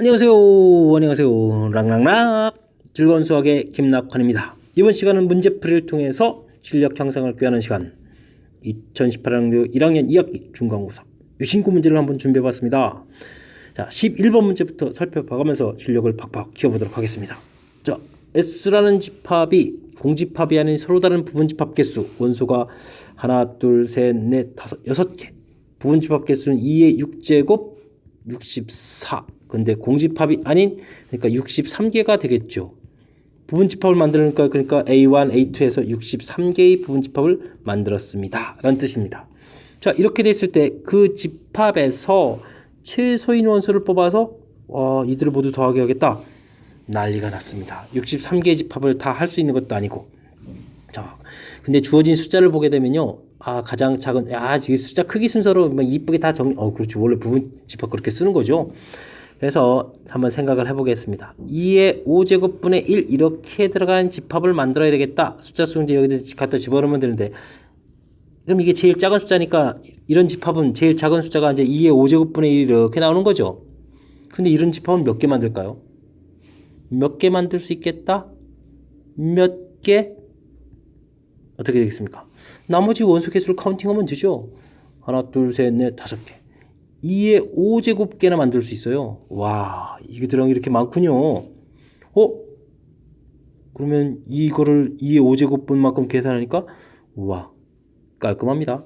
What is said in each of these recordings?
안녕하세요. 안녕하세요. 랑랑락 즐거운 수학의 김낙환입니다. 이번 시간은 문제풀이를 통해서 실력 향상을 꾀하는 시간 2018학년 1학년 2학기 중간고사 유신고 문제를 한번 준비해봤습니다. 자, 11번 문제부터 살펴봐가면서 실력을 팍팍 키워보도록 하겠습니다. 자, S라는 집합이 공집합이 아닌 서로 다른 부분집합 개수 원소가 하나, 둘, 셋, 넷, 다섯, 6개 부분집합 개수는 2의 6제곱 64 근데 공집합이 아닌 그러니까 63개가 되겠죠. 부분집합을 만드니까 그러니까 A1, A2에서 63개의 부분집합을 만들었습니다. 라는 뜻입니다. 자, 이렇게 됐을 때 그 집합에서 최소인 원소를 뽑아서 이들을 모두 더하게 하겠다. 난리가 났습니다. 63개의 집합을 다 할 수 있는 것도 아니고. 자, 근데 주어진 숫자를 보게 되면요. 가장 작은, 지금 숫자 크기 순서로 이쁘게 다 그렇죠. 원래 부분집합 그렇게 쓰는 거죠. 그래서 한번 생각을 해보겠습니다. 2의 5제곱분의 1 이렇게 들어간 집합을 만들어야 되겠다. 숫자 수 이제 여기 갖다 집어넣으면 되는데 그럼 이게 제일 작은 숫자니까 이런 집합은 제일 작은 숫자가 이제 2의 5제곱분의 1 이렇게 나오는 거죠. 근데 이런 집합은 몇 개 만들까요? 몇 개 만들 수 있겠다? 몇 개? 어떻게 되겠습니까? 나머지 원소 개수를 카운팅하면 되죠. 하나, 둘, 셋, 넷, 5개. 2의 5제곱개나 만들 수 있어요. 와, 이게 들어간 게 이렇게 많군요. 그러면 이거를 2의 5제곱분만큼 계산하니까 와, 깔끔합니다.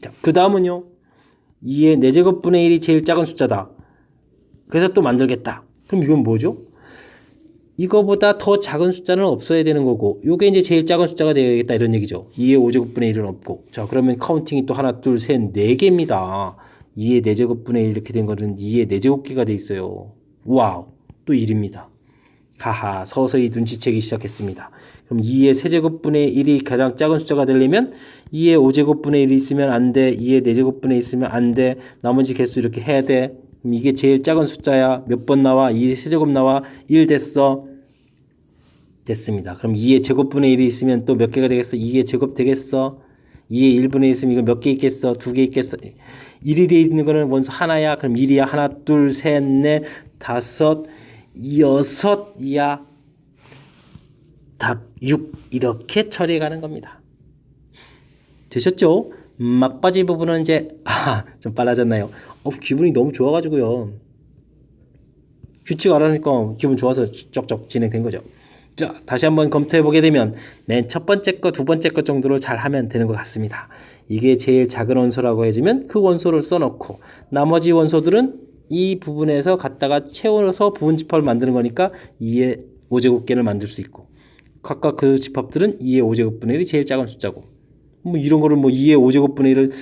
자, 그 다음은요. 2의 4제곱분의 1이 제일 작은 숫자다. 그래서 또 만들겠다. 그럼 이건 뭐죠? 이거보다 더 작은 숫자는 없어야 되는 거고 요게 이제 제일 작은 숫자가 되겠다 이런 얘기죠. 2의 5제곱분의 1은 없고 자, 그러면 카운팅이 또 하나, 둘, 셋, 4개입니다. 2의 4제곱분의 1 이렇게 된 거는 2의 4제곱개가 돼 있어요. 와우, 또 1입니다. 하하, 서서히 눈치채기 시작했습니다. 그럼 2의 세제곱분의 1이 가장 작은 숫자가 되려면 2의 5제곱분의 1이 있으면 안 돼. 2의 4제곱분의 1이 있으면 안 돼. 나머지 개수 이렇게 해야 돼. 그럼 이게 제일 작은 숫자야. 몇 번 나와? 2의 세제곱 나와. 1 됐어. 됐습니다. 그럼 2의 제곱분의 1이 있으면 또 몇 개가 되겠어? 2의 제곱 되겠어? 2의 1분의 1 있으면 이거 몇 개 있겠어? 2개 있겠어? 1이 되어 있는 거는 원소 하나야. 그럼 1이야. 하나, 둘, 셋, 넷, 5, 6이야. 답 6. 이렇게 처리해 가는 겁니다. 되셨죠? 막바지 부분은 이제 좀 빨라졌나요? 기분이 너무 좋아가지고요. 규칙 알아니까 기분 좋아서 쩍쩍 진행된 거죠. 자, 다시 한번 검토해 보게 되면 맨 첫 번째 거, 두 번째 거 정도를 잘 하면 되는 것 같습니다. 이게 제일 작은 원소라고 해주면 그 원소를 써놓고 나머지 원소들은 이 부분에서 갖다가 채워서 부분집합을 만드는 거니까 2의 5제곱개를 만들 수 있고 각각 그 집합들은 2의 5제곱분의 1이 제일 작은 숫자고 이런 거를 2의 5제곱분의 1을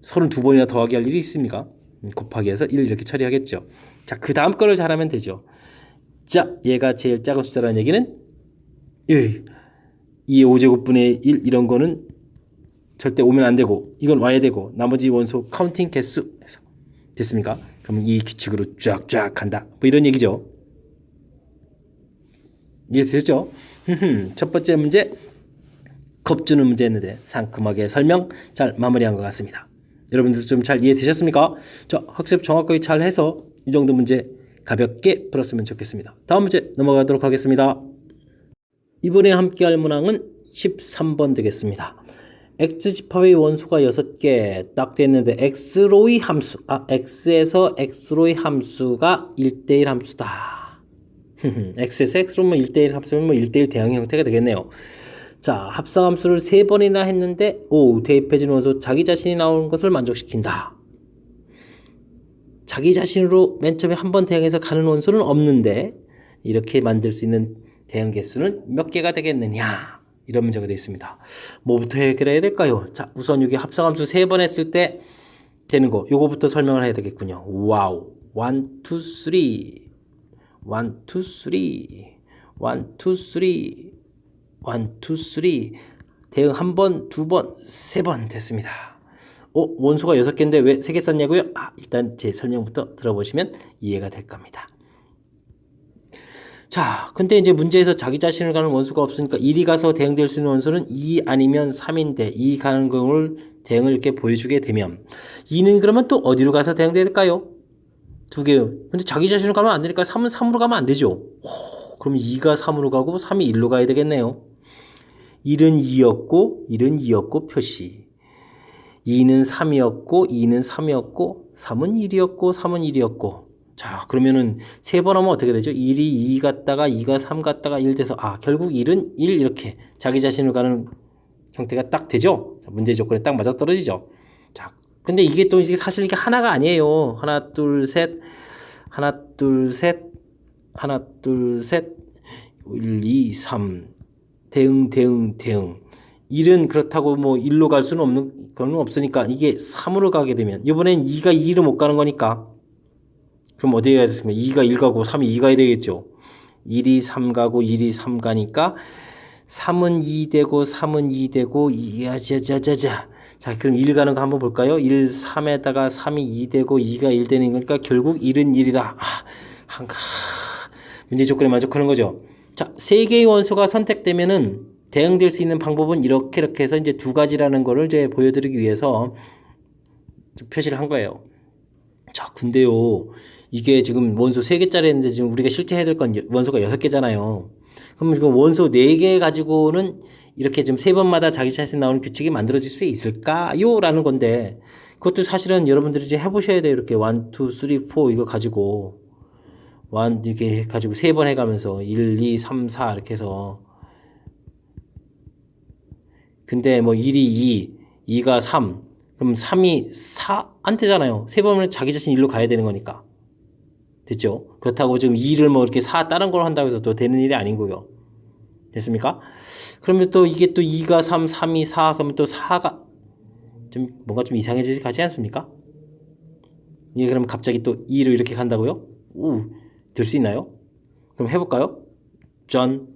32번이나 더하기 할 일이 있습니까? 곱하기 해서 1 이렇게 처리하겠죠. 자, 그 다음 거를 잘하면 되죠. 자, 얘가 제일 작은 숫자라는 얘기는 2의 5제곱분의 1 이런 거는 절대 오면 안 되고 이건 와야 되고 나머지 원소 카운팅 개수 해서 됐습니까? 그럼 이 규칙으로 쫙쫙 간다. 이런 얘기죠. 이해되셨죠? 첫 번째 문제 겁주는 문제였는데 상큼하게 설명 잘 마무리한 것 같습니다. 여러분들 좀 잘 이해되셨습니까? 자, 학습 정확하게 잘 해서 이 정도 문제 가볍게 풀었으면 좋겠습니다. 다음 문제 넘어가도록 하겠습니다. 이번에 함께 할 문항은 13번 되겠습니다. X집합의 원소가 6개 딱 됐는데 X로의 함수 X에서 X로의 함수가 1대1 함수다. X에서 X로면 1대1 함수면 1대1 대항 형태가 되겠네요. 자, 합성함수를 3번이나 했는데 대입해진 원소 자기 자신이 나오는 것을 만족시킨다. 자기 자신으로 맨 처음에 한 번 대항해서 가는 원소는 없는데 이렇게 만들 수 있는 대항 개수는 몇 개가 되겠느냐 이런 문제가 되어 있습니다. 뭐부터 해결해야 될까요? 자, 우선 여기 합성함수 3번 했을 때 되는 거 요거부터 설명을 해야 되겠군요. 와우 1, 2, 3 1, 2, 3 1, 2, 3 1, 2, 3 대응 1번, 2번, 3번 됐습니다. 원소가 6개인데 왜 3개 썼냐고요? 일단 제 설명부터 들어보시면 이해가 될 겁니다. 자, 근데 이제 문제에서 자기 자신을 가는 원소가 없으니까 1이 가서 대응될 수 있는 원소는 2 아니면 3인데 2 가는 경우를 대응을 이렇게 보여주게 되면 2는 그러면 또 어디로 가서 대응될까요? 두 개. 근데 자기 자신으로 가면 안 되니까 3은 3으로 가면 안 되죠. 그럼 2가 3으로 가고 3이 1로 가야 되겠네요. 1은 2였고 1은 2였고 표시. 2는 3이었고 2는 3이었고 3은 1이었고 3은 1이었고. 자, 그러면은 세 번 하면 어떻게 되죠? 1이 2 갔다가 2가 3 갔다가 1 돼서 결국 1은 1 이렇게 자기 자신으로 가는 형태가 딱 되죠? 자, 문제 조건에 딱 맞아떨어지죠. 자, 근데 이게 또 이게 사실 이게 하나가 아니에요. 하나, 둘, 셋, 하나, 둘, 셋, 하나, 둘, 셋, 1, 2, 3. 대응. 1은 그렇다고 뭐 1로 갈 수는 없는, 그런 건 없으니까 이게 3으로 가게 되면, 이번엔 2가 2로 못 가는 거니까, 그럼 어디에 가야 되겠습니까? 2가 1 가고 3이 2 가야 되겠죠. 1이 3 가고 1이 3 가니까, 3은 2 되고 3은 2 되고, 자, 그럼 1 가는 거 한번 볼까요? 1, 3에다가 3이 2 되고 2가 1 되는 거니까 결국 1은 1이다. 문제 조건에 만족하는 거죠. 자, 세 개의 원소가 선택되면은 대응될 수 있는 방법은 이렇게 해서 이제 두 가지라는 거를 이제 보여드리기 위해서 표시를 한 거예요. 자, 근데요, 이게 지금 원소 3개짜리인데 지금 우리가 실제 해야 될 건 원소가 6개잖아요. 그럼 지금 원소 4개 가지고는 이렇게 좀 3번마다 자기 자신 나오는 규칙이 만들어질 수 있을까요? 라는 건데, 그것도 사실은 여러분들이 이제 해보셔야 돼요. 이렇게 1, 2, 3, 4 이거 가지고. 이렇게 가지고 3번 해가면서 1, 2, 3, 4 이렇게 해서. 근데 뭐 1이 2, 2가 3, 그럼 3이 4 안 되잖아요. 3번은 자기 자신 1로 가야 되는 거니까. 됐죠? 그렇다고 지금 2를 뭐 이렇게 4 다른 걸 한다고 해서 또 되는 일이 아닌 거고요. 됐습니까? 그러면 또 이게 또 2가 3, 3이 4, 그러면 또 4가 좀 뭔가 좀 이상해지지 가지 않습니까? 이게 그럼 갑자기 또 2로 이렇게 간다고요? 될 수 있나요? 그럼 해볼까요? 전.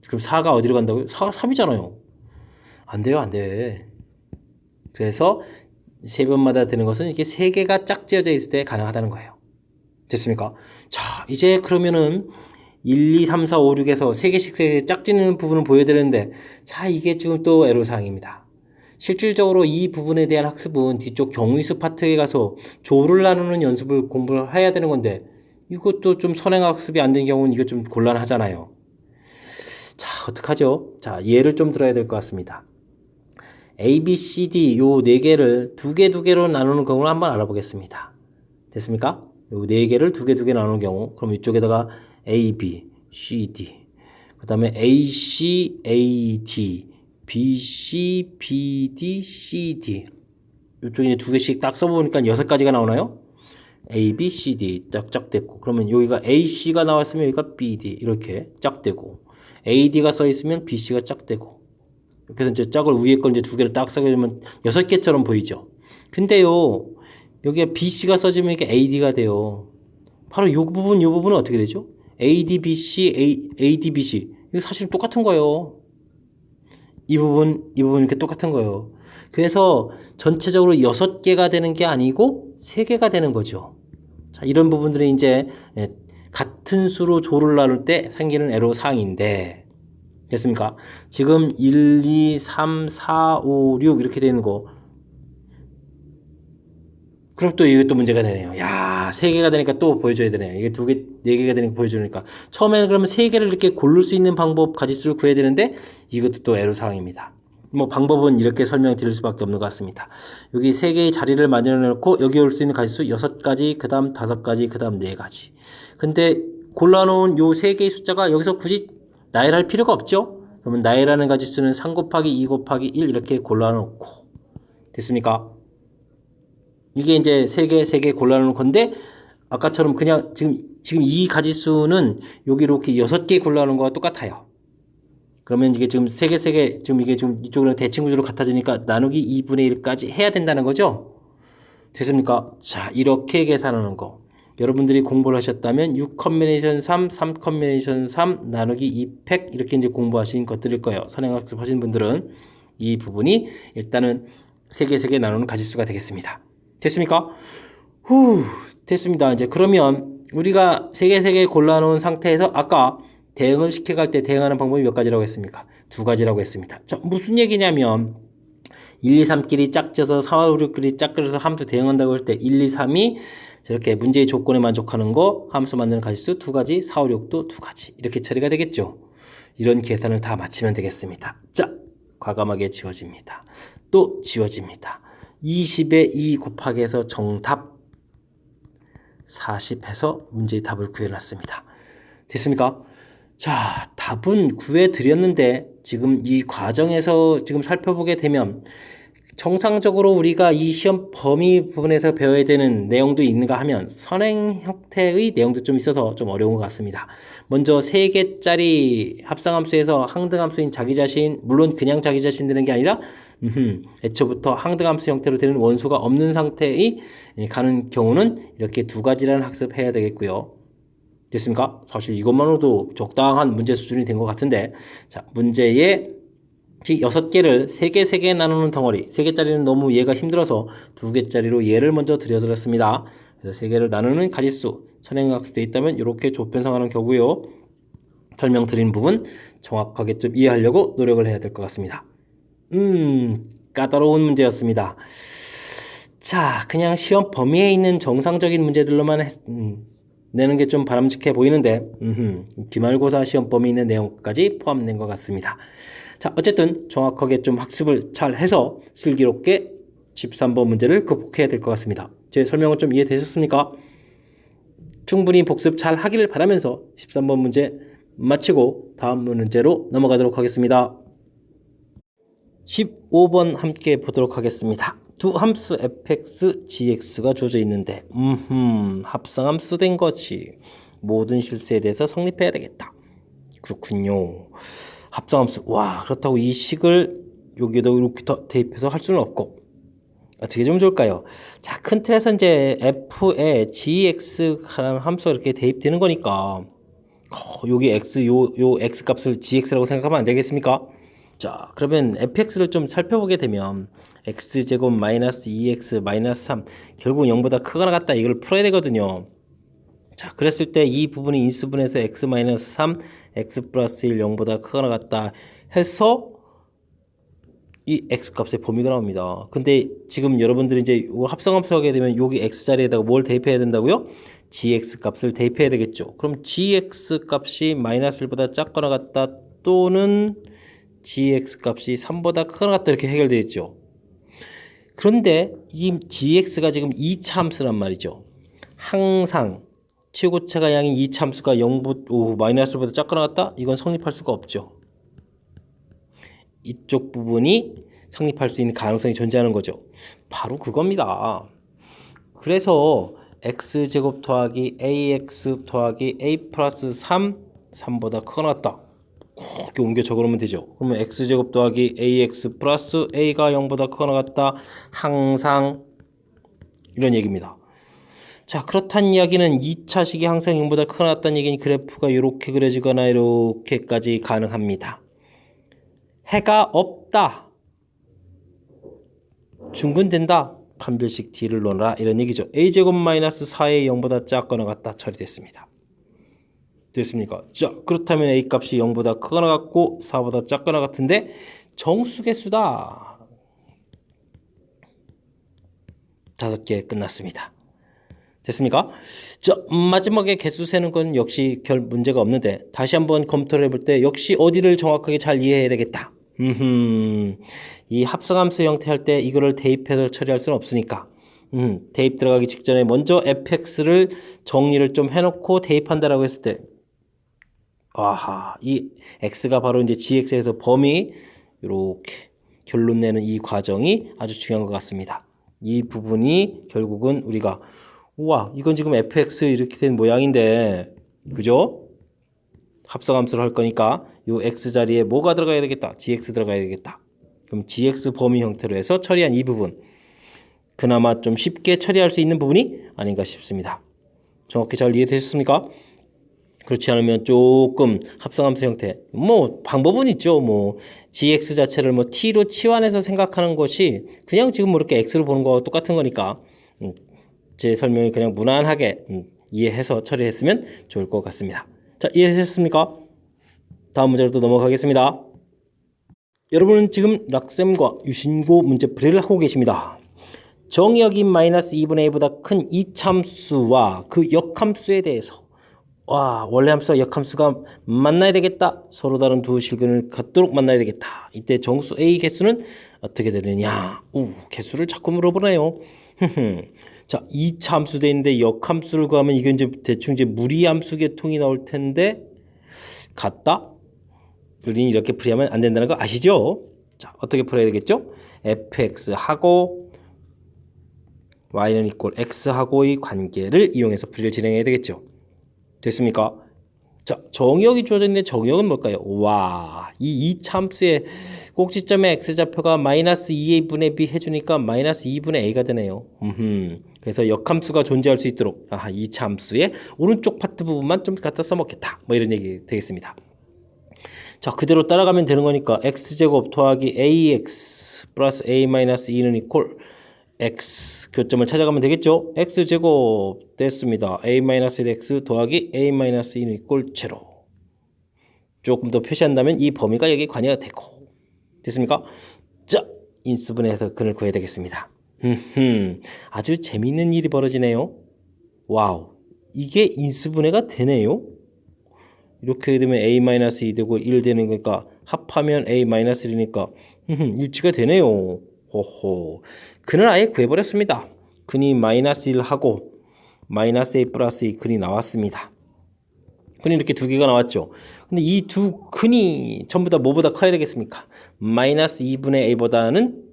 그럼 4가 어디로 간다고요? 4가 3이잖아요. 안 돼요, 안 돼. 그래서 3번마다 되는 것은 이렇게 3개가 짝지어져 있을 때 가능하다는 거예요. 됐습니까? 자, 이제 그러면은 1, 2, 3, 4, 5, 6에서 3개씩 짝지는 부분을 보여드리는데, 자, 이게 지금 또 애로사항입니다. 실질적으로 이 부분에 대한 학습은 뒤쪽 경위수 파트에 가서 조를 나누는 연습을 공부를 해야 되는 건데, 이것도 좀 선행학습이 안 된 경우는 이거 좀 곤란하잖아요. 자, 어떡하죠? 자, 예를 좀 들어야 될 것 같습니다. A, B, C, D 요 4개를 2개로 나누는 경우를 한번 알아보겠습니다. 됐습니까? 요 4개를 2개 나누는 경우, 그럼 이쪽에다가 A, B, C, D, 그 다음에 A, C, A, D, B, C, B, D, C, D. 이쪽에 2개씩 딱 써보니까 6가지가 나오나요? A, B, C, D 쫙 됐고, 그러면 여기가 A, C가 나왔으면 여기가 B, D 이렇게 쫙 되고, A, D가 써 있으면 B, C가 쫙 되고, 그래서 이제 짝을 위에 걸 이제 2개를 딱 써주면 6개처럼 보이죠. 근데요, 여기에 B, C가 써지면 이게 A, D가 돼요. 바로 요 부분은 어떻게 되죠? A, D, B, C, A, D, B, C. 이거 사실 똑같은 거예요. 이 부분 이렇게 똑같은 거예요. 그래서 전체적으로 6개가 되는 게 아니고 3개가 되는 거죠. 자, 이런 부분들이 이제 같은 수로 조를 나눌 때 생기는 애로사항인데, 됐습니까? 지금 1, 2, 3, 4, 5, 6 이렇게 되는 거, 그럼 또 이것도 문제가 되네요. 야, 3개가 되니까 또 보여줘야 되네요. 이게 2개, 4개가 되니까 보여주니까. 처음에는 그러면 3개를 이렇게 고를 수 있는 방법, 가지수를 구해야 되는데, 이것도 또 애로사항입니다. 뭐 방법은 이렇게 설명드릴 수밖에 없는 것 같습니다. 여기 3개의 자리를 만들어 놓고 여기 올 수 있는 가지수 6가지, 그 다음 5가지, 그 다음 4가지. 근데 골라놓은 요 3개의 숫자가 여기서 굳이 나열할 필요가 없죠? 그러면 나열하는 가지수는 3 곱하기 2 곱하기 1 이렇게 골라놓고. 됐습니까? 이게 이제 3개 골라놓은 건데, 아까처럼 그냥 지금 이 가지수는 여기 이렇게 6개 골라놓은 거와 똑같아요. 그러면 이게 지금 3개, 지금 이게 좀 이쪽으로 대칭 구조로 같아지니까 나누기 2분의 1까지 해야 된다는 거죠? 됐습니까? 자, 이렇게 계산하는 거. 여러분들이 공부를 하셨다면 6 컨비네이션 3, 3 컨비네이션 3 나누기 2팩 이렇게 이제 공부하신 것들일 거예요. 선행학습 하신 분들은 이 부분이 일단은 3개 나누는 가지수가 되겠습니다. 됐습니까? 됐습니다. 이제 그러면 우리가 3개 골라놓은 상태에서 아까 대응을 시켜갈 때 대응하는 방법이 몇 가지라고 했습니까? 2가지라고 했습니다. 자, 무슨 얘기냐면 1, 2, 3끼리 짝져서 4, 5, 6끼리 짝져서 함수 대응한다고 할 때 1, 2, 3이 이렇게 문제의 조건에 만족하는 거 함수 만드는 가지수 2가지, 4, 5, 6도 2가지 이렇게 처리가 되겠죠. 이런 계산을 다 마치면 되겠습니다. 자, 과감하게 지워집니다. 또 지워집니다. 20에 2 곱하기 해서 정답 40 해서 문제의 답을 구해놨습니다. 됐습니까? 자, 답은 구해드렸는데 지금 이 과정에서 지금 살펴보게 되면 정상적으로 우리가 이 시험 범위 부분에서 배워야 되는 내용도 있는가 하면 선행 형태의 내용도 좀 있어서 좀 어려운 것 같습니다. 먼저 3개짜리 합성함수에서 항등함수인 자기 자신, 물론 그냥 자기 자신 되는 게 아니라 애초부터 항등함수 형태로 되는 원소가 없는 상태의 가는 경우는 이렇게 2가지라는 학습해야 되겠고요. 됐습니까? 사실 이것만으로도 적당한 문제 수준이 된 것 같은데, 자, 문제의 6개를 3개 나누는 덩어리, 3개짜리는 너무 이해가 힘들어서 2개짜리로 예를 먼저 드려드렸습니다. 그래서 3개를 나누는 가지수, 선행학습되어 있다면 이렇게 조편성하는 경우고요. 설명드린 부분 정확하게 좀 이해하려고 노력을 해야 될 것 같습니다. 까다로운 문제였습니다. 자, 그냥 시험 범위에 있는 정상적인 문제들로만 내는 게 좀 바람직해 보이는데 기말고사 시험 범위에 있는 내용까지 포함된 것 같습니다. 자, 어쨌든 정확하게 좀 학습을 잘 해서 슬기롭게 13번 문제를 극복해야 될 것 같습니다. 제 설명은 좀 이해되셨습니까? 충분히 복습 잘 하기를 바라면서 13번 문제 마치고 다음 문제로 넘어가도록 하겠습니다. 15번 함께 보도록 하겠습니다. 두 함수 fx, gx가 주어져 있는데 합성함수 된 거지. 모든 실수에 대해서 성립해야 되겠다. 그렇군요. 합성함수. 와, 그렇다고 이 식을 여기에다 이렇게 대입해서 할 수는 없고 어떻게 좀 좋을까요? 자, 큰 틀에서 이제 f에 gx라는 함수가 이렇게 대입되는 거니까 여기 x, 요 x 값을 gx라고 생각하면 안 되겠습니까? 자, 그러면 fx를 좀 살펴보게 되면 x제곱 마이너스 2x 마이너스 3 결국 0보다 크거나 같다 이걸 풀어야 되거든요. 자, 그랬을 때 이 부분이 인수분해서 x 마이너스 3 x 플러스 1 0보다 크거나 같다 해서 이 x 값의 범위가 나옵니다. 근데 지금 여러분들이 이제 합성함수 하게 되면 여기 x 자리에다가 뭘 대입해야 된다고요? gx 값을 대입해야 되겠죠. 그럼 gx 값이 마이너스 1보다 작거나 같다 또는 gx 값이 3보다 크거나 같다 이렇게 해결되어 있죠. 그런데 이 gx가 지금 2차 함수란 말이죠. 항상 최고차가 양인 2차 함수가 0보다 마이너스 1보다 작거나 같다? 이건 성립할 수가 없죠. 이쪽 부분이 성립할 수 있는 가능성이 존재하는 거죠. 바로 그겁니다. 그래서 x제곱 더하기 ax 더하기 a 플러스 3보다 크거나 같다. 이렇게 옮겨 적어놓으면 되죠. 그러면 x제곱 더하기 ax 플러스 a가 0보다 크거나 같다. 항상 이런 얘기입니다. 자, 그렇다는 이야기는 2차식이 항상 0보다 크거나 같다는 얘기는 그래프가 이렇게 그려지거나 이렇게까지 가능합니다. 해가 없다. 중근된다. 판별식 D를 넣어라. 이런 얘기죠. a제곱 마이너스 4의 0보다 작거나 같다. 처리됐습니다. 됐습니까? 자, 그렇다면 a 값이 0보다 크거나 같고 4보다 작거나 같은데 정수개수다. 5개 끝났습니다. 됐습니까? 자, 마지막에 개수 세는 건 역시 별 문제가 없는데 다시 한번 검토를 해볼 때 역시 어디를 정확하게 잘 이해해야 되겠다. 이 합성함수 형태 할 때 이거를 대입해서 처리할 수는 없으니까 대입 들어가기 직전에 먼저 fx를 정리를 좀 해놓고 대입한다라고 했을 때 아하, 이 x가 바로 이제 gx에서 범위 이렇게 결론 내는 이 과정이 아주 중요한 것 같습니다. 이 부분이 결국은 우리가 우와, 이건 지금 fx 이렇게 된 모양인데 그죠? 합성함수를 할 거니까 요 x 자리에 뭐가 들어가야 되겠다? gx 들어가야 되겠다. 그럼 gx 범위 형태로 해서 처리한 이 부분 그나마 좀 쉽게 처리할 수 있는 부분이 아닌가 싶습니다. 정확히 잘 이해되셨습니까? 그렇지 않으면 조금 합성함수 형태 뭐 방법은 있죠. 뭐 gx 자체를 뭐 t로 치환해서 생각하는 것이 그냥 지금 뭐 이렇게 x로 보는 거와 똑같은 거니까 제 설명이 그냥 무난하게 이해해서 처리했으면 좋을 것 같습니다. 자, 이해하셨습니까? 다음 문제로 또 넘어가겠습니다. 여러분은 지금 락쌤과 유신고 문제풀이를 하고 계십니다. 정의역인 마이너스 2분의 a보다 큰 이참수와 그 역함수에 대해서 원래 함수와 역함수가 만나야 되겠다. 서로 다른 두 실근을 갖도록 만나야 되겠다. 이때 정수 A 개수는 어떻게 되느냐? 개수를 자꾸 물어보네요. 자, 이차함수 돼 있는데 역함수를 구하면 이건 이제 대충 이제 무리함수 계통이 나올 텐데 같다? 우리는 이렇게 풀이하면 안 된다는 거 아시죠? 자, 어떻게 풀어야 되겠죠? fx하고 y는 이꼴 x하고의 관계를 이용해서 풀이를 진행해야 되겠죠. 됐습니까? 자, 정의역이 주어져 있는데 정의역은 뭘까요? 이 이차함수의 꼭지점의 x좌표가 마이너스 2a분의 b 해주니까 마이너스 2분의 a가 되네요. 그래서 역함수가 존재할 수 있도록 이차함수의 오른쪽 파트 부분만 좀 갖다 써먹겠다. 뭐 이런 얘기 되겠습니다. 자, 그대로 따라가면 되는 거니까 x제곱 더하기 ax 플러스 a 마이너스 2는 이퀄 x 교점을 찾아가면 되겠죠? x제곱 됐습니다. a 마이너스 1x 더하기 a 마이너스 2는 이퀄 제로. 조금 더 표시한다면 이 범위가 여기 관여가 되고 됐습니까? 자, 인수분해해서 근을 구해야 되겠습니다. 아주 재미있는 일이 벌어지네요. 와우, 이게 인수분해가 되네요. 이렇게 되면 a-2 되고 1 되는 거니까 합하면 a-1이니까 일치가 되네요. 호호. 근을 아예 구해버렸습니다. 근이 마이너스 1하고 마이너스 a 플러스 2 근이 나왔습니다. 근이 이렇게 두 개가 나왔죠. 근데 이 두 근이 전부 다 뭐보다 커야 되겠습니까? 마이너스 2분의 a보다는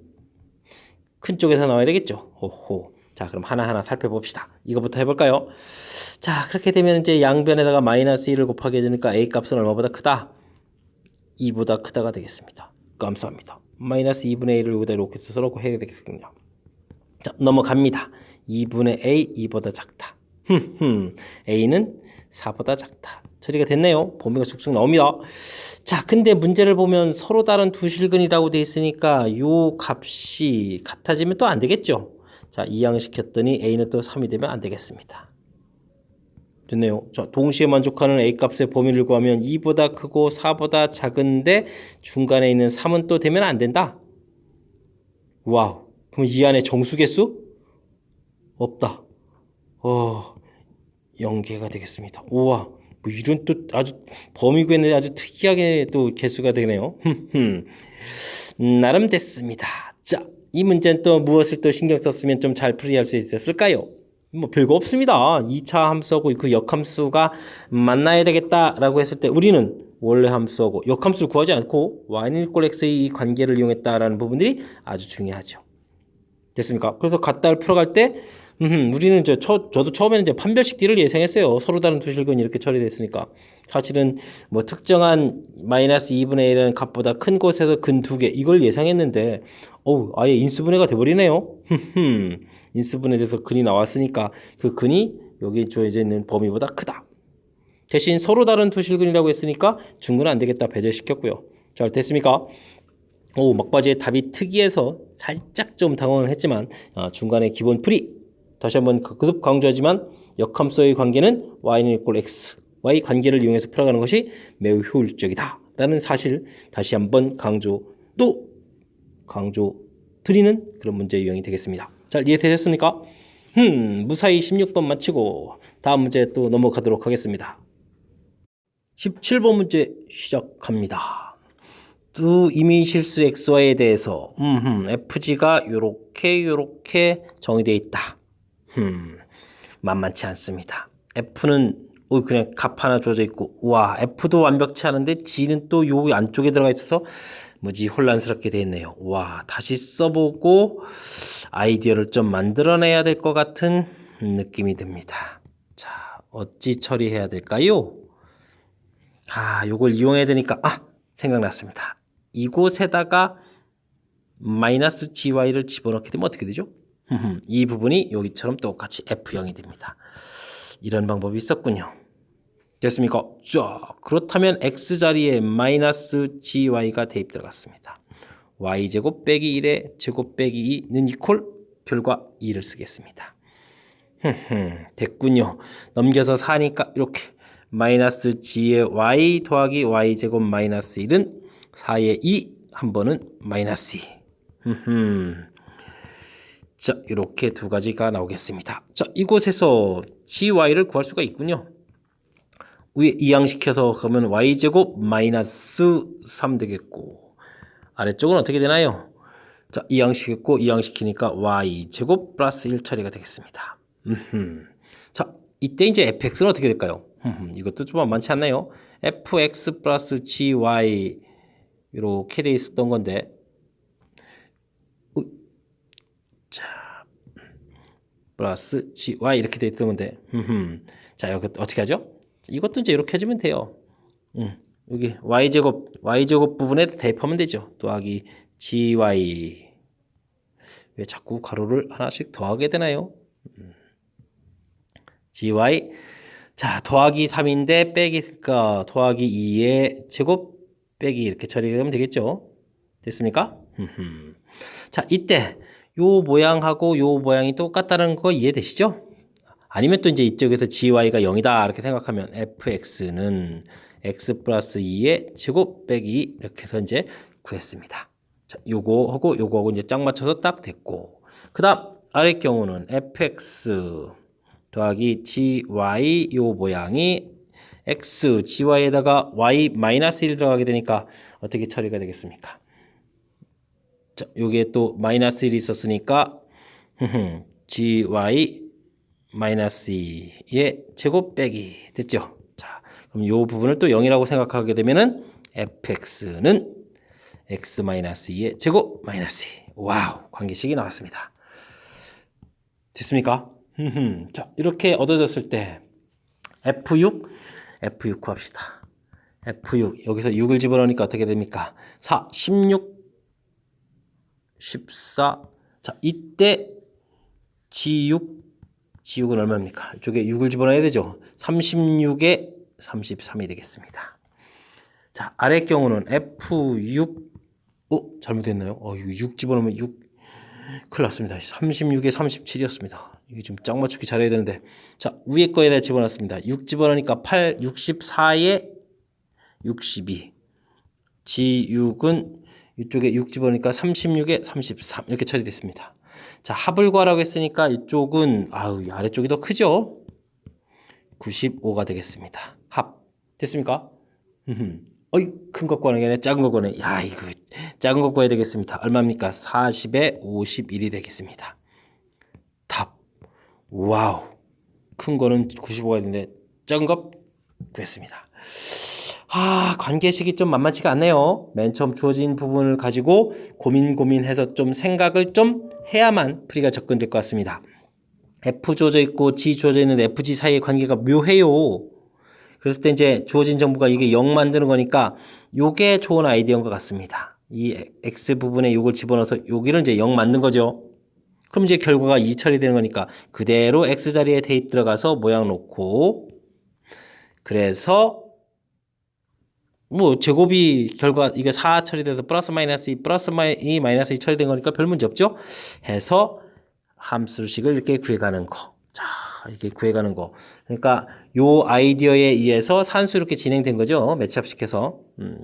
큰 쪽에서 나와야 되겠죠. 호호. 자, 그럼 하나하나 살펴봅시다. 이거부터 해볼까요? 자, 그렇게 되면 이제 양변에다가 마이너스 1을 곱하게 되니까 a 값은 얼마보다 크다? 2보다 크다가 되겠습니다. 감사합니다. 마이너스 2분의 1을 여기다 이렇게 써놓고 해야 되겠군요. 자, 넘어갑니다. 2분의 a, 2보다 작다. a는 4보다 작다. 처리가 됐네요. 범위가 쑥쑥 나옵니다. 자, 근데 문제를 보면 서로 다른 두 실근이라고 돼 있으니까 요 값이 같아지면 또 안 되겠죠. 자, 이항시켰더니 a는 또 3이 되면 안 되겠습니다. 됐네요. 자, 동시에 만족하는 a 값의 범위를 구하면 2보다 크고 4보다 작은데 중간에 있는 3은 또 되면 안 된다. 와우. 그럼 이 안에 정수개수? 없다. 0개가 되겠습니다. 우와. 뭐 이런 또 아주 범위 구했는데 아주 특이하게 또 개수가 되네요. 나름 됐습니다. 자, 이 문제는 또 무엇을 또 신경 썼으면 좀 잘 풀이할 수 있었을까요? 뭐 별거 없습니다. 2차 함수하고 그 역함수가 만나야 되겠다라고 했을 때 우리는 원래 함수하고 역함수를 구하지 않고 y는 이꼴 x의 이 관계를 이용했다라는 부분들이 아주 중요하죠. 됐습니까? 그래서 갖다를 풀어갈 때 우리는 저도 처음에는 이제 판별식 D를 예상했어요. 서로 다른 두 실근이 이렇게 처리됐으니까. 사실은 뭐 특정한 마이너스 2분의 1이라는 값보다 큰 곳에서 근 두 개 이걸 예상했는데 아예 인수분해가 돼버리네요. 인수분해돼서 근이 나왔으니까 그 근이 여기 주어져 있는 범위보다 크다. 대신 서로 다른 두 실근이라고 했으니까 중근은 안 되겠다. 배제시켰고요. 잘 됐습니까? 막바지에 답이 특이해서 살짝 좀 당황을 했지만 중간에 기본 풀이 다시 한번 거듭 강조하지만 역함수의 관계는 y는 이꼴 x y 관계를 이용해서 풀어가는 것이 매우 효율적이다 라는 사실 다시 한번 강조 드리는 그런 문제 유형이 되겠습니다. 잘 이해되셨습니까? 무사히 16번 마치고 다음 문제 또 넘어가도록 하겠습니다. 17번 문제 시작합니다. 두 이민실수 xy에 대해서 fg가 요렇게 정의되어 있다. 만만치 않습니다. f는 그냥 값 하나 주어져 있고 f도 완벽치 않은데 g는 또 요 안쪽에 들어가 있어서 무지 혼란스럽게 되어 있네요. 다시 써보고 아이디어를 좀 만들어내야 될 것 같은 느낌이 듭니다. 자, 어찌 처리해야 될까요? 요걸 이용해야 되니까 생각났습니다. 이곳에다가 마이너스 gy를 집어넣게 되면 어떻게 되죠? 이 부분이 여기처럼 똑같이 f0이 됩니다. 이런 방법이 있었군요. 됐습니까? 자, 그렇다면 x자리에 마이너스 gy가 대입 들어갔습니다. y제곱 빼기 1의 제곱 빼기 2는 이퀄 결과 2를 쓰겠습니다. 됐군요. 넘겨서 4니까 이렇게 마이너스 g의 y 더하기 y제곱 마이너스 1은 4의 2, 한 번은 마이너스 2. 자, 이렇게 두 가지가 나오겠습니다. 자, 이곳에서 gy를 구할 수가 있군요. 위에 이항시켜서 그러면 y제곱 마이너스 3 되겠고, 아래쪽은 어떻게 되나요? 자, 이항시켰고 이항시키니까 y제곱 플러스 1 처리가 되겠습니다. 자, 이때 이제 fx는 어떻게 될까요? 이것도 좀 만만치 않나요? fx 플러스 gy 이렇게 돼 있었던 건데, 자, 플러스 gy 이렇게 돼 있던 건데, 자, 여기 어떻게 하죠? 이것도 이제 이렇게 해주면 돼요. 여기 y제곱 부분에 대입하면 되죠. 더하기 gy. 왜 자꾸 가로를 하나씩 더하게 되나요? gy. 자, 더하기 3인데 빼기니까 더하기 2의 제곱 빼기 이렇게 처리하면 되겠죠. 됐습니까? 자, 이때 요 모양하고 요 모양이 똑같다는 거 이해되시죠? 아니면 또 이제 이쪽에서 gy가 0이다 이렇게 생각하면 fx는 x 플러스 2의 제곱 빼기 이렇게 해서 이제 구했습니다. 자, 요거하고 이제 짝 맞춰서 딱 됐고, 그 다음 아래 경우는 fx 더하기 gy 요 모양이 x gy에다가 y 마이너스 1 들어가게 되니까 어떻게 처리가 되겠습니까? 자, 요게 또 마이너스 1이 있었으니까 gy 마이너스 2의 제곱 빼기 됐죠? 자, 그럼 요 부분을 또 0이라고 생각하게 되면은 fx는 x 마이너스 2의 제곱 마이너스 2. 와우, 관계식이 나왔습니다. 됐습니까? 자, 이렇게 얻어졌을 때 F6 구합시다. F6 여기서 6을 집어넣으니까 어떻게 됩니까? 4, 16, 14. 자, 이때 G6은 얼마입니까? 이쪽에 6을 집어넣어야 되죠. 36에 33이 되겠습니다. 자, 아래 경우는 F6. 잘못했나요? 이거 6 집어넣으면 6. 큰일 났습니다. 36에 37이었습니다. 이게 좀 짝 맞추기 잘해야 되는데. 자, 위에 거에다 집어넣습니다. 6 집어넣으니까 8, 64에 62. G6은 이쪽에 6 집어넣으니까 36에 33. 이렇게 처리됐습니다. 자, 합을 구하라고 했으니까 이쪽은 아래쪽이 더 크죠? 95가 되겠습니다. 합. 됐습니까? 큰 거 구하는 게 아니라 작은 거 구하네. 야, 이거 작은 거 구해야 되겠습니다. 얼마입니까? 40에 51이 되겠습니다. 답. 와우. 큰 거는 95가 되는데 작은 거 구했습니다. 관계식이 좀 만만치가 않네요. 맨 처음 주어진 부분을 가지고 고민해서 좀 생각을 좀 해야만 풀이가 접근될 것 같습니다. F 주어져 있고 G 주어져 있는 FG 사이의 관계가 묘해요. 그랬을 때 이제 주어진 정보가 이게 0 만드는 거니까 요게 좋은 아이디어인 것 같습니다. 이 X 부분에 요걸 집어넣어서 여기를 이제 0 만든 거죠. 그럼 이제 결과가 2 처리되는 거니까 그대로 X 자리에 대입 들어가서 모양 놓고, 그래서 뭐 제곱이 결과 이게 4 처리돼서 플러스 마이너스 2 마이너스 2 처리된 거니까 별 문제 없죠. 해서 함수식을 이렇게 구해가는 거. 자, 이렇게 구해가는 거. 그러니까 요 아이디어에 의해서 산수 이렇게 진행된 거죠. 매치업시켜서.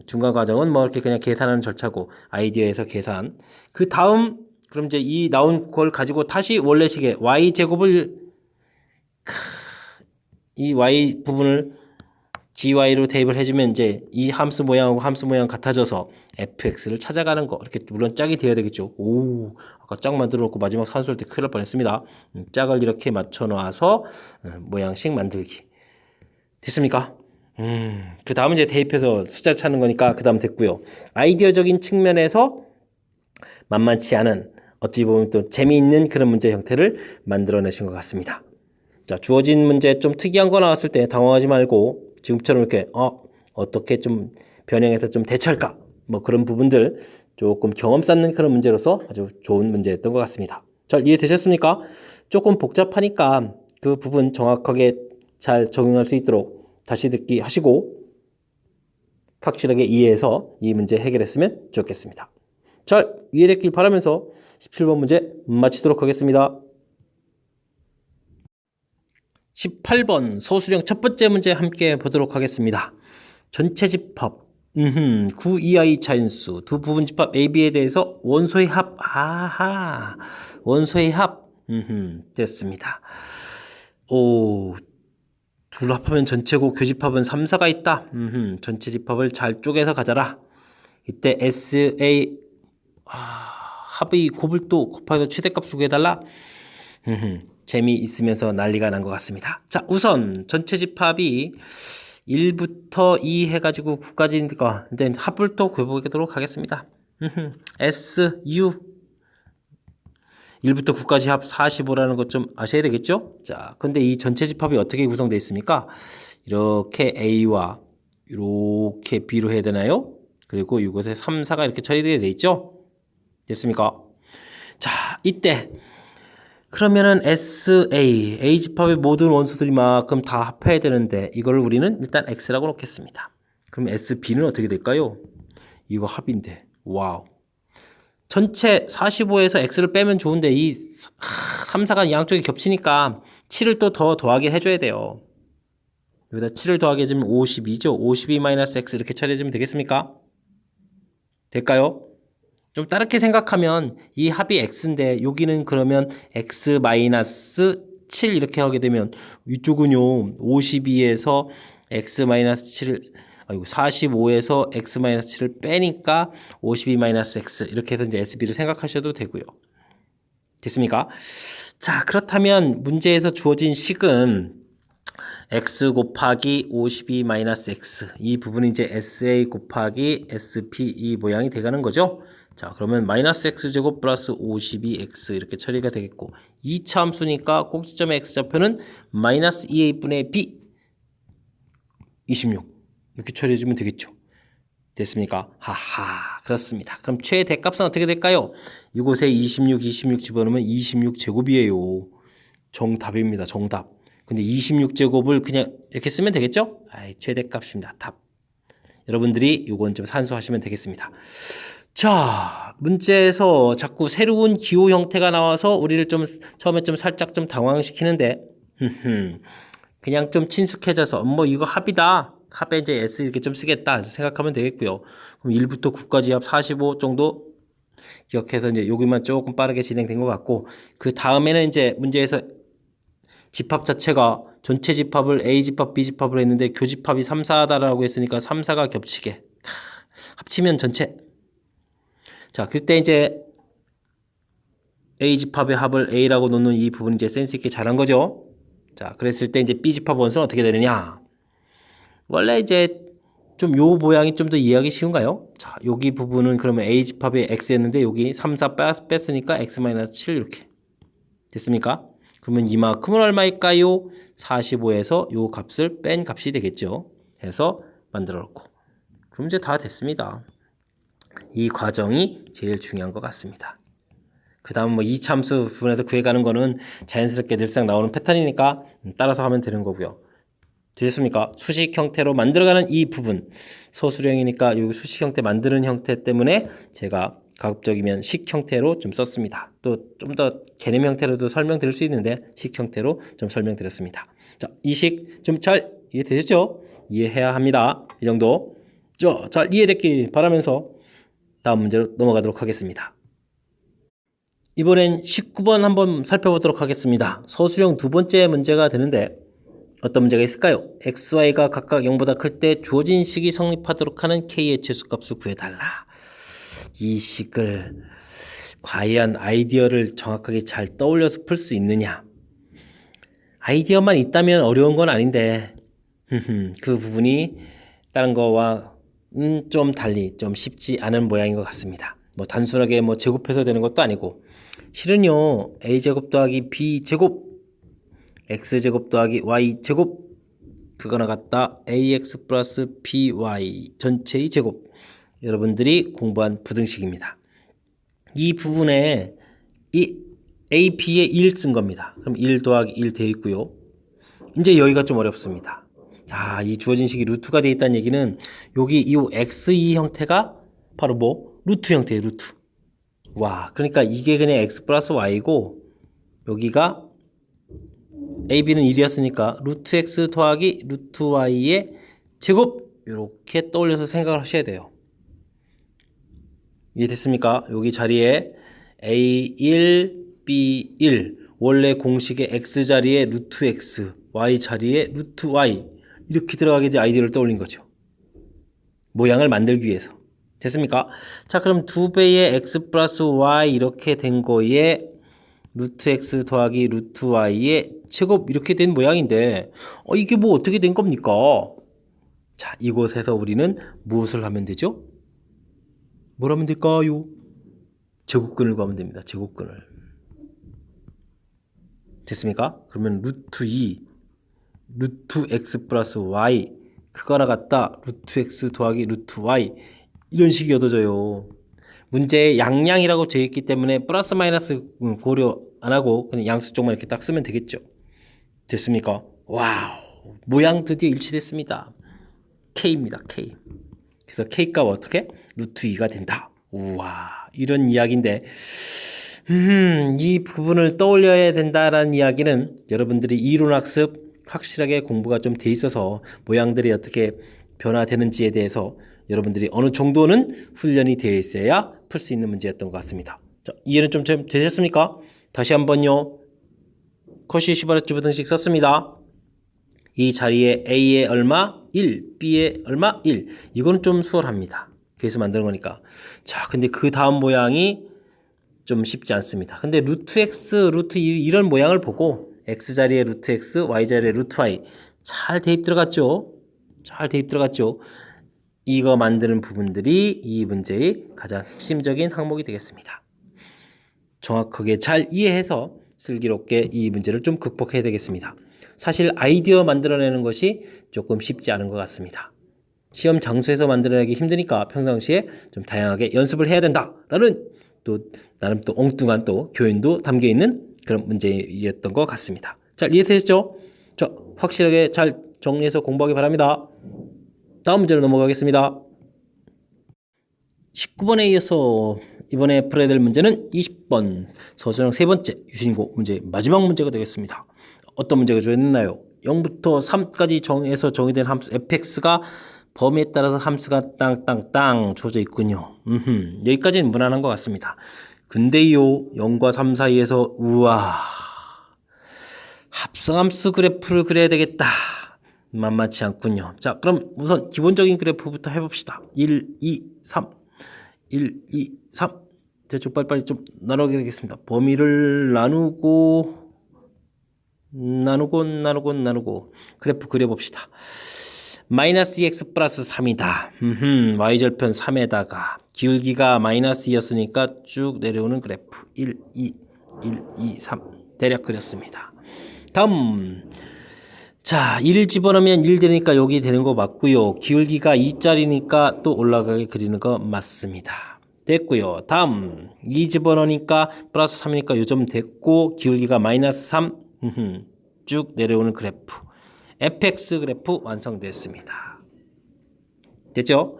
중간 과정은 뭐 이렇게 그냥 계산하는 절차고, 아이디어에서 계산. 그 다음 그럼 이제 이 나온 걸 가지고 다시 원래식의 y 제곱을 이 y 부분을 gy로 대입을 해주면 이제 이 함수 모양하고 함수 모양 같아져서 fx를 찾아가는 거. 이렇게 물론 짝이 되어야 되겠죠. 아까 짝 만들어 놓고 마지막 산수할 때 큰일 날 뻔했습니다. 짝을 이렇게 맞춰 놔서 모양식 만들기. 됐습니까? 그 다음 이제 대입해서 숫자 찾는 거니까 그 다음 됐고요. 아이디어적인 측면에서 만만치 않은, 어찌 보면 또 재미있는 그런 문제 형태를 만들어내신 것 같습니다. 자, 주어진 문제 좀 특이한 거 나왔을 때 당황하지 말고 지금처럼 이렇게 어떻게 좀 변형해서 좀 대처할까, 뭐 그런 부분들 조금 경험 쌓는 그런 문제로서 아주 좋은 문제였던 것 같습니다. 잘 이해되셨습니까? 조금 복잡하니까 그 부분 정확하게 잘 적용할 수 있도록 다시 듣기 하시고 확실하게 이해해서 이 문제 해결했으면 좋겠습니다. 잘 이해됐길 바라면서 17번 문제 마치도록 하겠습니다. 18번 소수령 첫 번째 문제 함께 보도록 하겠습니다. 전체 집합 구 이하의 자연수 두 부분 집합 AB에 대해서 원소의 합. 아하. 원소의 합. 됐습니다. 오. 둘 합하면 전체고 교집합은 3, 4가 있다. 전체 집합을 잘 쪼개서 가져라. 이때 SA 합의 곱을 또 곱하기도 최대값 구해달라. 재미있으면서 난리가 난 것 같습니다. 자, 우선 전체 집합이 1부터 2 해가지고 9까지니까 이제 합을 또 구해보도록 하겠습니다. SU 1부터 9까지 합 45라는 것 좀 아셔야 되겠죠? 자, 근데 이 전체 집합이 어떻게 구성되어 있습니까? 이렇게 A와 이렇게 B로 해야 되나요? 그리고 이곳에 3, 4가 이렇게 처리되어 있죠? 됐습니까? 자, 이때 그러면은 A 집합의 모든 원소들이만큼 다 합해야 되는데 이걸 우리는 일단 X라고 놓겠습니다. 그럼 SB는 어떻게 될까요? 이거 합인데, 와우. 전체 45에서 X를 빼면 좋은데 이 3, 4가 양쪽에 겹치니까 7을 또 더 더하게 해줘야 돼요. 여기다 7을 더하게 해주면 52죠. 52-X 이렇게 처리해주면 되겠습니까? 될까요? 좀 다르게 생각하면 이 합이 X인데 여기는 그러면 X-7 이렇게 하게 되면 이쪽은요 52에서 X-7을 45에서 X-7을 빼니까 52-X 이렇게 해서 이제 SB를 생각하셔도 되고요. 됐습니까? 자, 그렇다면 문제에서 주어진 식은 X 곱하기 52-X 이 부분이 이제 SA 곱하기 SP 이 모양이 돼가는 거죠. 자, 그러면 마이너스 X제곱 플러스 52X 이렇게 처리가 되겠고 2차 함수니까 꼭지점의 X좌표는 마이너스 2A분의 B 26 이렇게 처리해주면 되겠죠. 됐습니까? 하하, 그렇습니다. 그럼 최대값은 어떻게 될까요? 이곳에 26 집어넣으면 26제곱이에요. 정답입니다. 정답. 근데 26제곱을 그냥 이렇게 쓰면 되겠죠? 아이, 최대값입니다. 답. 여러분들이 요건 좀 산수하시면 되겠습니다. 자, 문제에서 자꾸 새로운 기호 형태가 나와서 우리를 좀 처음에 좀 살짝 좀 당황시키는데 그냥 좀 친숙해져서 뭐 이거 합이다. 합에 이제 S 이렇게 좀 쓰겠다 생각하면 되겠고요. 그럼 1부터 9까지 합 45 정도 기억해서 이제 여기만 조금 빠르게 진행된 것 같고 그 다음에는 이제 문제에서 집합 자체가 전체 집합을 A 집합, B 집합으로 했는데 교집합이 3, 4다라고 했으니까 3, 4가 겹치게 합치면 전체. 자, 그때 이제 A 집합의 합을 A라고 놓는 이 부분 이제 센스 있게 잘한 거죠. 자, 그랬을 때 이제 B 집합 원소는 어떻게 되느냐? 원래 이제 좀 요 모양이 좀 더 이해하기 쉬운가요? 자, 여기 부분은 그러면 A 집합의 X였는데 여기 3, 4 뺐으니까 X-7 이렇게 됐습니까? 그러면 이만큼은 얼마일까요? 45에서 요 값을 뺀 값이 되겠죠. 해서 만들어 놓고. 그럼 이제 다 됐습니다. 이 과정이 제일 중요한 것 같습니다. 그 다음 뭐 이참수 부분에서 구해가는 거는 자연스럽게 늘상 나오는 패턴이니까 따라서 하면 되는 거고요. 되셨습니까? 수식 형태로 만들어가는 이 부분 소수령이니까 이 수식 형태 만드는 형태 때문에 제가 가급적이면 식 형태로 좀 썼습니다. 또 좀 더 개념 형태로도 설명드릴 수 있는데 식 형태로 좀 설명드렸습니다. 자, 이 식 좀 잘 이해되셨죠? 이해해야 합니다. 이 정도 잘 이해됐길 바라면서 다음 문제로 넘어가도록 하겠습니다. 이번엔 19번 한번 살펴보도록 하겠습니다. 소수령 두 번째 문제가 되는데 어떤 문제가 있을까요? x, y가 각각 0보다 클 때 주어진 식이 성립하도록 하는 k의 최소값을 구해달라. 이 식을 과연 아이디어를 정확하게 잘 떠올려서 풀 수 있느냐? 아이디어만 있다면 어려운 건 아닌데 그 부분이 다른 거와는 좀 달리 좀 쉽지 않은 모양인 것 같습니다. 뭐 단순하게 뭐 제곱해서 되는 것도 아니고 실은요 a제곱 더하기 b제곱 x제곱 더하기 y제곱 그거나 같다 ax 플러스 by 전체의 제곱 여러분들이 공부한 부등식입니다. 이 부분에 이 a, b에 1 쓴 겁니다. 그럼 1 더하기 1 되어 있고요. 이제 여기가 좀 어렵습니다. 자, 이 주어진 식이 루트가 되어 있다는 얘기는 여기 이 x2 형태가 바로 뭐? 루트 형태예요. 루트. 와, 그러니까 이게 그냥 x 플러스 y고 여기가 a, b는 1이었으니까 루트 x 더하기 루트 y의 제곱 이렇게 떠올려서 생각을 하셔야 돼요. 이해됐습니까? 여기 자리에 A1, B1 원래 공식의 X 자리에 루트 X, Y 자리에 루트 Y 이렇게 들어가게 된 아이디어를 떠올린 거죠. 모양을 만들기 위해서. 됐습니까? 자, 그럼 2배의 X 플러스 Y 이렇게 된 거에 루트 X 더하기 루트 Y의 제곱 이렇게 된 모양인데 이게 뭐 어떻게 된 겁니까? 자, 이곳에서 우리는 무엇을 하면 되죠? 뭘 하면 될까요? 제곱근을 구하면 됩니다. 제곱근을. 됐습니까? 그러면 루트 2 루트 X 플러스 Y 그거나 같다 루트 X 더하기 루트 Y 이런 식이 얻어져요. 문제에 양양이라고 되어 있기 때문에 플러스 마이너스 고려 안 하고 그냥 양수 쪽만 이렇게 딱 쓰면 되겠죠. 됐습니까? 와우, 모양 드디어 일치됐습니다. K입니다. K. 그래서 K 값 어떻게? 루트 2가 된다. 우와, 이런 이야기인데 이 부분을 떠올려야 된다라는 이야기는 여러분들이 이론학습 확실하게 공부가 좀 돼 있어서 모양들이 어떻게 변화되는지에 대해서 여러분들이 어느 정도는 훈련이 되어 있어야 풀 수 있는 문제였던 것 같습니다. 자, 이해는 좀 되셨습니까? 다시 한번요. 커시 시바르츠 부등식 썼습니다. 이 자리에 A의 얼마? 1, B의 얼마? 1. 이거는 좀 수월합니다. 그래서 만드는 거니까. 자, 근데 그 다음 모양이 좀 쉽지 않습니다. 근데 루트 X, 루트 2 이런 모양을 보고 X 자리에 루트 X, Y 자리에 루트 Y 잘 대입 들어갔죠? 잘 대입 들어갔죠? 이거 만드는 부분들이 이 문제의 가장 핵심적인 항목이 되겠습니다. 정확하게 잘 이해해서 슬기롭게 이 문제를 좀 극복해야 되겠습니다. 사실 아이디어 만들어내는 것이 조금 쉽지 않은 것 같습니다. 시험 장소에서 만들어내기 힘드니까 평상시에 좀 다양하게 연습을 해야 된다라는 또 나름 또 엉뚱한 또 교훈도 담겨 있는 그런 문제였던 것 같습니다. 잘 이해되셨죠? 자, 확실하게 잘 정리해서 공부하기 바랍니다. 다음 문제로 넘어가겠습니다. 19번에 이어서 이번에 풀어야 될 문제는 20번 서술형 세 번째 유신고 문제 마지막 문제가 되겠습니다. 어떤 문제가 주어졌나요? 0부터 3까지 정해서 정의된 함수 fx가 범위에 따라서 함수가 땅땅땅 주어져 있군요. 여기까지는 무난한 것 같습니다. 근데요 0과 3 사이에서 우와 합성함수 그래프를 그려야 되겠다. 만만치 않군요. 자, 그럼 우선 기본적인 그래프부터 해봅시다. 1, 2, 3 1, 2, 3 대충 빨리빨리 좀 나누게 되겠습니다. 범위를 나누고 그래프 그려봅시다. 마이너스 2x 플러스 3이다. y절편 3에다가 기울기가 마이너스 2였으니까 쭉 내려오는 그래프 1, 2, 3 대략 그렸습니다. 다음 자, 1 집어넣으면 1 되니까 여기 되는 거 맞고요. 기울기가 2짜리니까 또 올라가게 그리는 거 맞습니다. 됐고요. 다음 2 집어넣으니까 플러스 3이니까 요점 됐고 기울기가 마이너스 3 쭉 내려오는 그래프 fx 그래프 완성됐습니다. 됐죠?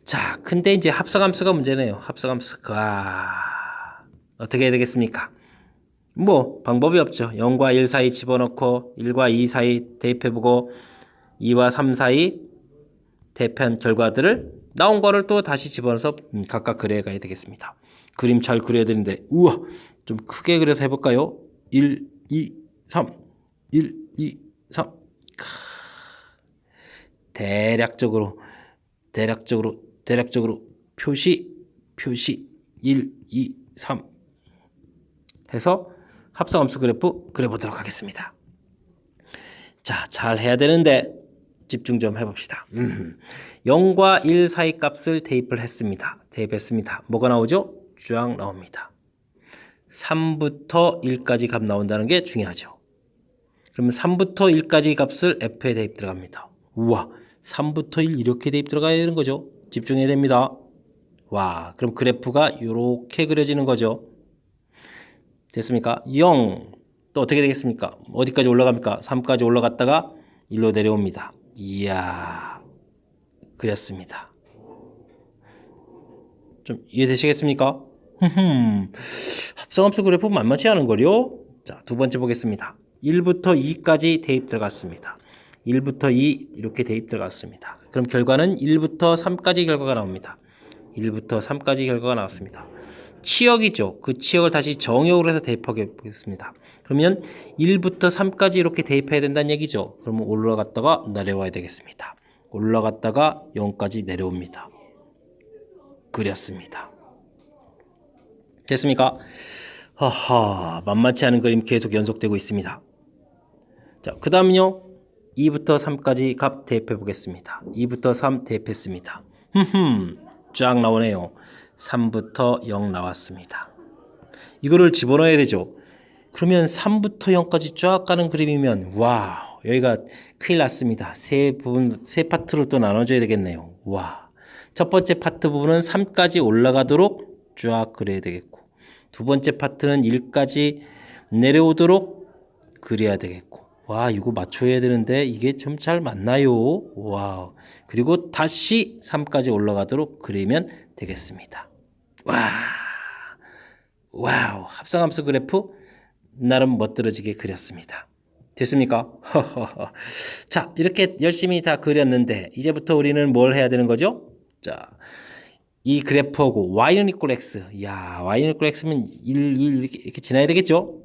자, 근데 이제 합성함수가 문제네요. 합성함수가 어떻게 해야 되겠습니까? 뭐 방법이 없죠. 0과 1 사이 집어넣고 1과 2 사이 대입해보고 2와 3 사이 대입한 결과들을 나온 거를 또 다시 집어넣어서 각각 그려가야 되겠습니다. 그림 잘 그려야 되는데 우와 좀 크게 그려서 해볼까요? 1, 2, 3 1, 2, 3 대략적으로 표시 1, 2, 3 해서 합성함수 그래프 그려보도록 하겠습니다. 자, 잘 해야 되는데 집중 좀 해봅시다. 0과 1 사이 값을 대입을 했습니다. 대입했습니다. 뭐가 나오죠? 쫙 나옵니다. 3부터 1까지 값 나온다는 게 중요하죠. 그러면 3부터 1까지 값을 f에 대입 들어갑니다. 우와, 3부터 1 이렇게 대입 들어가야 되는 거죠. 집중해야 됩니다. 와, 그럼 그래프가 이렇게 그려지는 거죠. 됐습니까? 0, 또 어떻게 되겠습니까? 어디까지 올라갑니까? 3까지 올라갔다가 1로 내려옵니다. 이야, 그렸습니다. 좀 이해되시겠습니까? 합성함수 그래프 만만치 않은 거요. 자, 두 번째 보겠습니다. 1부터 2까지 대입 들어갔습니다. 1부터 2 이렇게 대입 들어갔습니다. 그럼 결과는 1부터 3까지 결과가 나옵니다. 1부터 3까지 결과가 나왔습니다. 치역이죠. 그 치역을 다시 정역으로 해서 대입하게 보겠습니다. 그러면 1부터 3까지 이렇게 대입해야 된다는 얘기죠. 그러면 올라갔다가 내려와야 되겠습니다. 올라갔다가 0까지 내려옵니다. 그렸습니다. 됐습니까? 하하, 만만치 않은 그림 계속 연속되고 있습니다. 자, 그 다음은요. 2부터 3까지 값 대입해 보겠습니다. 2부터 3 대입했습니다. 쫙 나오네요. 3부터 0 나왔습니다. 이거를 집어넣어야 되죠. 그러면 3부터 0까지 쫙 가는 그림이면 와우, 여기가 큰일 났습니다. 세 파트로 또 나눠줘야 되겠네요. 와, 첫 번째 파트 부분은 3까지 올라가도록 쫙 그려야 되겠고, 두 번째 파트는 1까지 내려오도록 그려야 되겠고, 와, 이거 맞춰야 되는데 이게 좀 잘 맞나요? 와, 그리고 다시 3까지 올라가도록 그리면 되겠습니다. 와우, 합성함수 그래프 나름 멋들어지게 그렸습니다. 됐습니까? 자, 이렇게 열심히 다 그렸는데 이제부터 우리는 뭘 해야 되는 거죠? 자, 이 그래프하고 y는 이꼴 x. 야, y는 이꼴 x면 1 이렇게 지나야 되겠죠?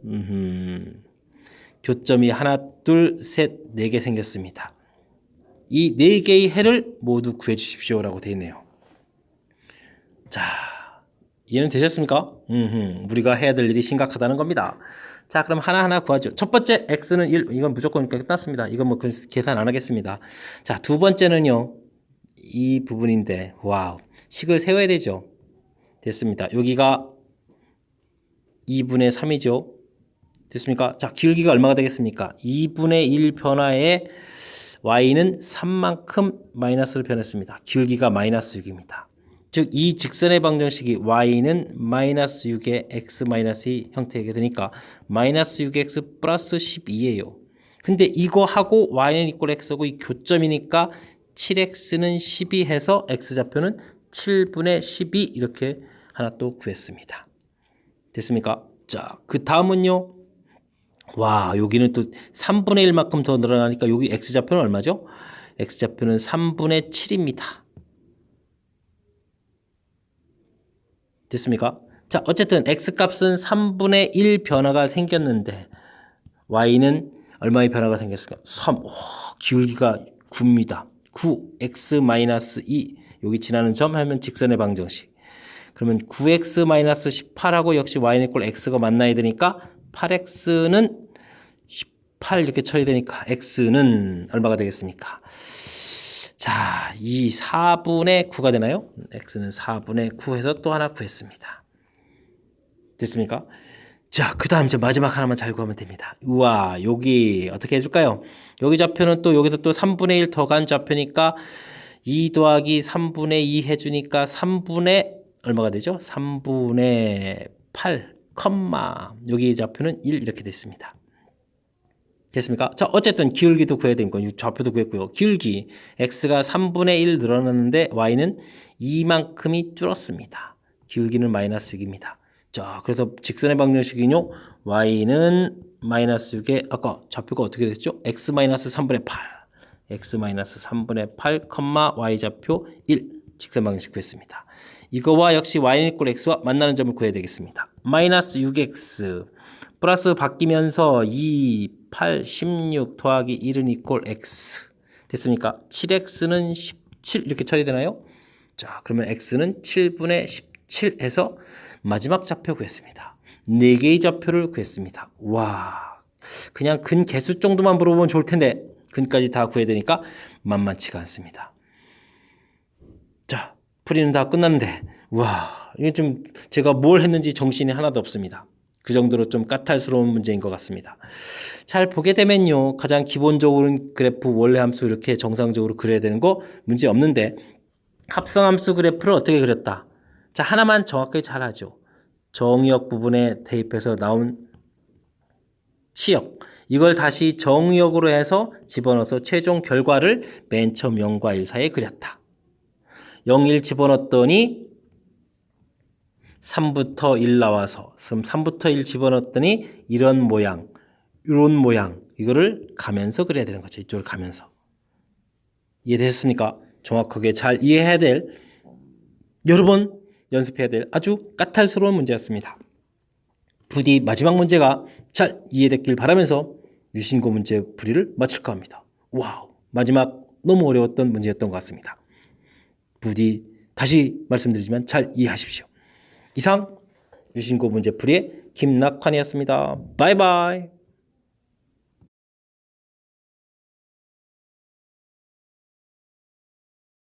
교점이 하나, 둘, 셋, 4개 생겼습니다. 이 4개의 해를 모두 구해 주십시오라고 되어 있네요. 자, 이해는 되셨습니까? 우리가 해야 될 일이 심각하다는 겁니다. 자, 그럼 하나하나 구하죠. 첫 번째 x는 1. 이건 무조건 끝났습니다. 이건 뭐 계산 안 하겠습니다. 자, 두 번째는요. 이 부분인데 와우, 식을 세워야 되죠. 됐습니다. 여기가 2분의 3이죠. 됐습니까? 자, 기울기가 얼마가 되겠습니까? 2분의 1 변화에 y는 3만큼 마이너스로 변했습니다. 기울기가 마이너스 6입니다. 즉, 이 직선의 방정식이 y는 마이너스 6의 x 마이너스 2 형태가 되니까 마이너스 6x 플러스 12예요. 근데 이거하고 y는 이꼴 x하고 이 교점이니까 7x는 12 해서 x좌표는 7분의 12 이렇게 하나 또 구했습니다. 됐습니까? 자, 그 다음은요. 와, 여기는 또 3분의 1만큼 더 늘어나니까 여기 x좌표는 얼마죠? x좌표는 3분의 7입니다. 됐습니까? 자, 어쨌든 x값은 3분의 1 변화가 생겼는데 y는 얼마의 변화가 생겼을까? 3. 오, 기울기가 9입니다. 9, x-2 여기 지나는 점 하면 직선의 방정식. 그러면 9x-18하고 역시 y는 이꼴 x가 만나야 되니까 8x는 18 이렇게 쳐야 되니까 x는 얼마가 되겠습니까? 자, 이 4분의 9가 되나요? x는 4분의 9 해서 또 하나 구했습니다. 됐습니까? 자, 그 다음 이제 마지막 하나만 잘 구하면 됩니다. 우와, 여기 어떻게 해줄까요? 여기 좌표는 또 여기서 또 3분의 1 더 간 좌표니까 2 더하기 3분의 2 해주니까 3분의 얼마가 되죠? 3분의 8, 여기 좌표는 1 이렇게 됐습니다. 됐습니까? 자, 어쨌든 기울기도 구해야 되는 건 좌표도 구했고요. 기울기 x가 3분의 1 늘어났는데 y는 2만큼이 줄었습니다. 기울기는 마이너스 6입니다. 자, 그래서 직선의 방정식이요. y는 마이너스 6에 아까 좌표가 어떻게 됐죠? x-3분의 8. x-3분의 8, y좌표 1. 직선 방정식 구했습니다. 이거와 역시 y는 이꼴 x와 만나는 점을 구해야 되겠습니다. 마이너스 6x 플러스 바뀌면서 2, 8, 16 더하기 1은 이꼴 x. 됐습니까? 7x는 17 이렇게 처리되나요? 자, 그러면 x는 7분의 17 해서 마지막 좌표 구했습니다. 4개의 좌표를 구했습니다. 와, 그냥 근 개수 정도만 물어보면 좋을 텐데 근까지 다 구해야 되니까 만만치가 않습니다. 자, 풀이는 다 끝났는데 와, 이게 좀 제가 뭘 했는지 정신이 하나도 없습니다. 그 정도로 좀 까탈스러운 문제인 것 같습니다. 잘 보게 되면요, 가장 기본적으로는 그래프 원래 함수 이렇게 정상적으로 그려야 되는 거 문제 없는데 합성함수 그래프를 어떻게 그렸다? 자, 하나만 정확하게 잘 하죠. 정의역 부분에 대입해서 나온 치역, 이걸 다시 정의역으로 해서 집어넣어서 최종 결과를 맨 처음 0과 1 사이에 그렸다. 0, 1 집어넣었더니 3부터 1 나와서 3부터 1 집어넣었더니 이런 모양, 이런 모양, 이거를 가면서 그려야 되는 거죠. 이쪽을 가면서. 이해되셨습니까? 정확하게 잘 이해해야 될, 여러 번 연습해야 될 아주 까탈스러운 문제였습니다. 부디 마지막 문제가 잘 이해됐길 바라면서 유신고 문제 풀이를 마칠까 합니다. 와우, 마지막 너무 어려웠던 문제였던 것 같습니다. 부디 다시 말씀드리지만 잘 이해하십시오. 이상 유신고 문제 풀이의 김낙환이었습니다. 바이바이.